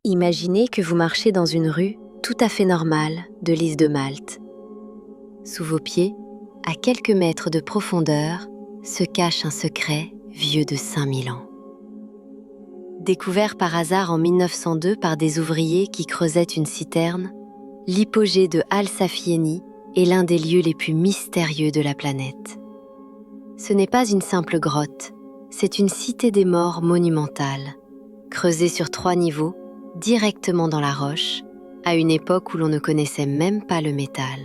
Imaginez que vous marchez dans une rue tout à fait normale de l'île de Malte. Sous vos pieds, à quelques mètres de profondeur, se cache un secret vieux de 5000 ans. Découvert par hasard en 1902 par des ouvriers qui creusaient une citerne, l'hypogée de Al Safieni est l'un des lieux les plus mystérieux de la planète. Ce n'est pas une simple grotte, c'est une cité des morts monumentale, creusée sur 3 niveaux, directement dans la roche, à une époque où l'on ne connaissait même pas le métal.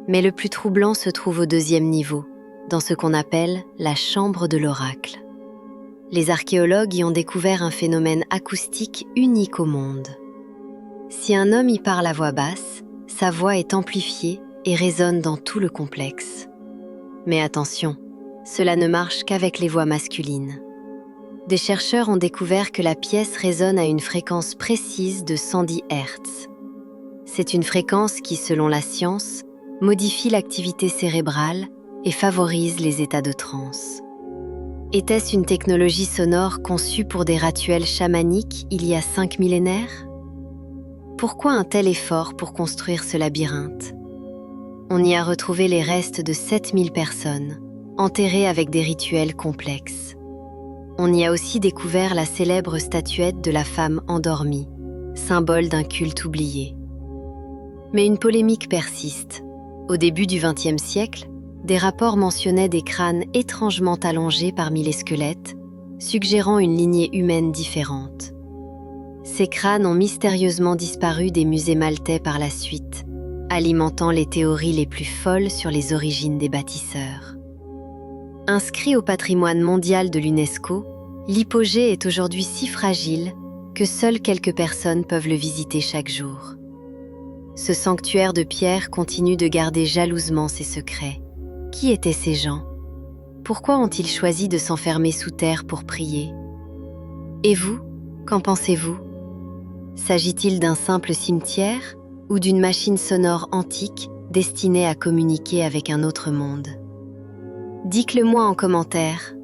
Mais le plus troublant se trouve au 2e niveau, dans ce qu'on appelle la chambre de l'oracle. Les archéologues y ont découvert un phénomène acoustique unique au monde. Si un homme y parle à voix basse, sa voix est amplifiée et résonne dans tout le complexe. Mais attention, cela ne marche qu'avec les voix masculines. Des chercheurs ont découvert que la pièce résonne à une fréquence précise de 110 Hz. C'est une fréquence qui, selon la science, modifie l'activité cérébrale et favorise les états de transe. Était-ce une technologie sonore conçue pour des rituels chamaniques il y a 5 millénaires? Pourquoi un tel effort pour construire ce labyrinthe? On y a retrouvé les restes de 7000 personnes, enterrées avec des rituels complexes. On y a aussi découvert la célèbre statuette de la femme endormie, symbole d'un culte oublié. Mais une polémique persiste. Au début du XXe siècle, des rapports mentionnaient des crânes étrangement allongés parmi les squelettes, suggérant une lignée humaine différente. Ces crânes ont mystérieusement disparu des musées maltais par la suite, alimentant les théories les plus folles sur les origines des bâtisseurs. Inscrit au patrimoine mondial de l'UNESCO, l'hypogée est aujourd'hui si fragile que seules quelques personnes peuvent le visiter chaque jour. Ce sanctuaire de pierre continue de garder jalousement ses secrets. Qui étaient ces gens? Pourquoi ont-ils choisi de s'enfermer sous terre pour prier? Et vous, qu'en pensez-vous? S'agit-il d'un simple cimetière ou d'une machine sonore antique destinée à communiquer avec un autre monde? Dites-le moi en commentaire.